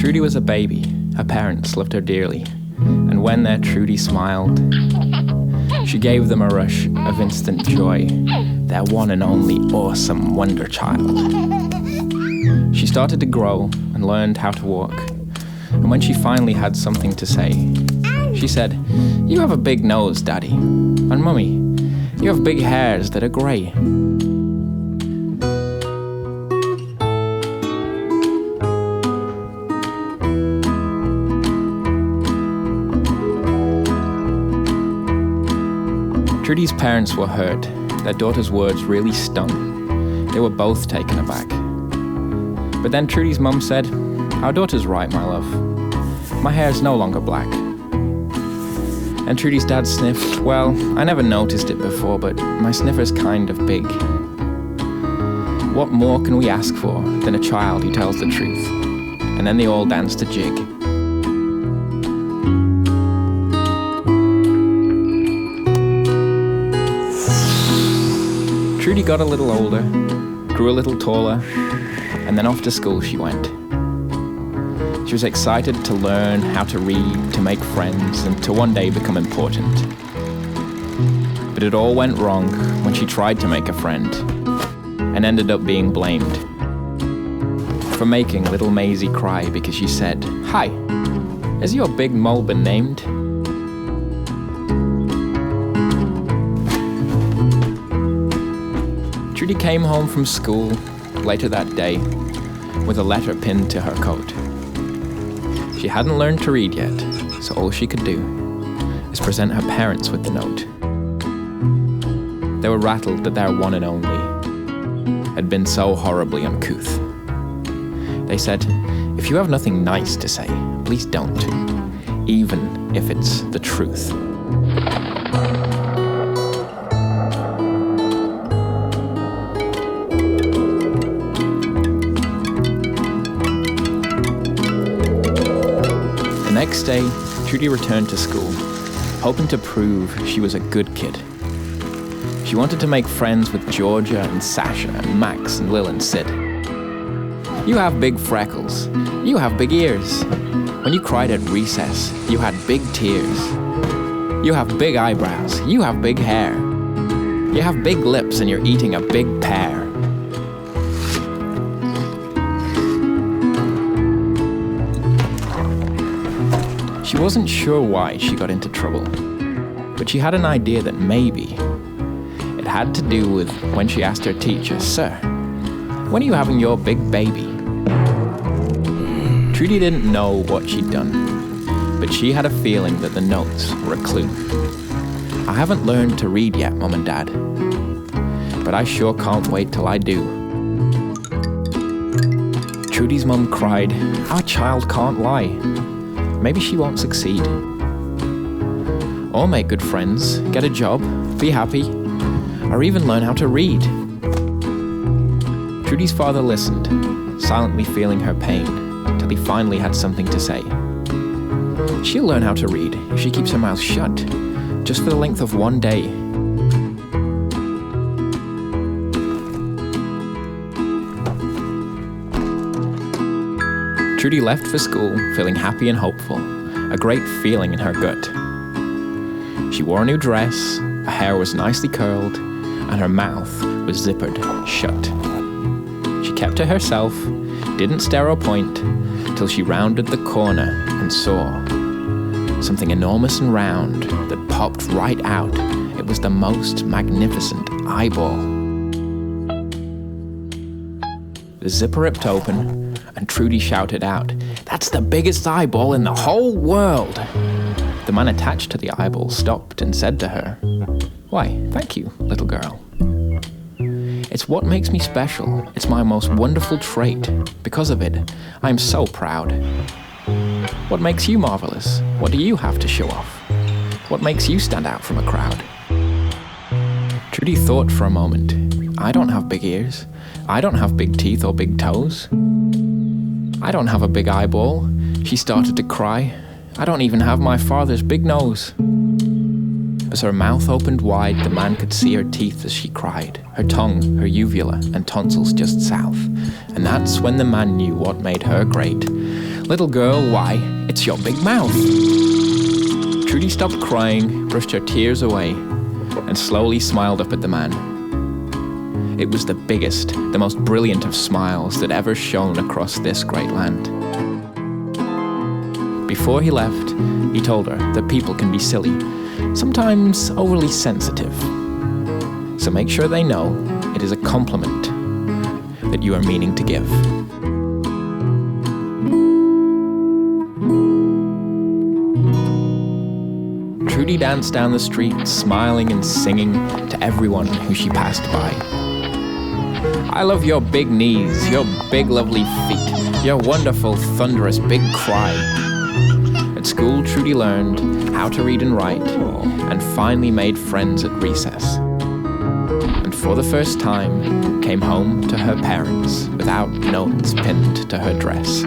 Trudy was a baby. Her parents loved her dearly, and when their Trudy smiled, she gave them a rush of instant joy, their one and only awesome wonder child. She started to grow and learned how to walk, and when she finally had something to say, she said, "You have a big nose, Daddy, and Mummy, you have big hairs that are grey." Trudy's parents were hurt. Their daughter's words really stung. They were both taken aback. But then Trudy's mum said, "Our daughter's right, my love. My hair's no longer black." And Trudy's dad sniffed, "Well, I never noticed it before, but my sniffer's kind of big." What more can we ask for than a child who tells the truth? And then they all danced a jig. Trudy got a little older, grew a little taller, and then off to school she went. She was excited to learn how to read, to make friends, and to one day become important. But it all went wrong when she tried to make a friend, and ended up being blamed for making little Maisie cry because she said, "Hi, is your big mole been named?" Trudy came home from school later that day with a letter pinned to her coat. She hadn't learned to read yet, so all she could do is present her parents with the note. They were rattled that their one and only had been so horribly uncouth. They said, "If you have nothing nice to say, please don't, even if it's the truth." The next day, Trudy returned to school, hoping to prove she was a good kid. She wanted to make friends with Georgia and Sasha and Max and Lil and Sid. "You have big freckles. You have big ears. When you cried at recess, you had big tears. You have big eyebrows. You have big hair. You have big lips and you're eating a big pear." She wasn't sure why she got into trouble, but she had an idea that maybe it had to do with when she asked her teacher, "Sir, when are you having your big baby?" Trudy didn't know what she'd done, but she had a feeling that the notes were a clue. "I haven't learned to read yet, Mum and Dad, but I sure can't wait till I do." Trudy's mum cried, "Our child can't lie. Maybe she won't succeed. Or make good friends, get a job, be happy, or even learn how to read." Trudy's father listened, silently feeling her pain, till he finally had something to say. "She'll learn how to read if she keeps her mouth shut, just for the length of one day." Trudy left for school feeling happy and hopeful, a great feeling in her gut. She wore a new dress, her hair was nicely curled, and her mouth was zippered shut. She kept to herself, didn't stare or point, till she rounded the corner and saw something enormous and round that popped right out. It was the most magnificent eyeball. The zipper ripped open, and Trudy shouted out, "That's the biggest eyeball in the whole world!" The man attached to the eyeball stopped and said to her, "Why, thank you, little girl. It's what makes me special. It's my most wonderful trait. Because of it, I am so proud. What makes you marvelous? What do you have to show off? What makes you stand out from a crowd?" Trudy thought for a moment. "I don't have big ears. I don't have big teeth or big toes. I don't have a big eyeball." She started to cry. "I don't even have my father's big nose." As her mouth opened wide, the man could see her teeth as she cried, her tongue, her uvula, and tonsils just south. And that's when the man knew what made her great. Little girl, why, it's your big mouth. Trudy stopped crying, brushed her tears away, and slowly smiled up at the man. It was the biggest, the most brilliant of smiles that ever shone across this great land. Before he left, he told her that people can be silly, sometimes overly sensitive. So make sure they know it is a compliment that you are meaning to give. Trudy danced down the street, smiling and singing to everyone who she passed by. I love your big knees, your big lovely feet, your wonderful thunderous big cry. At school, Trudy learned how to read and write, and finally made friends at recess. And for the first time, came home to her parents without notes pinned to her dress.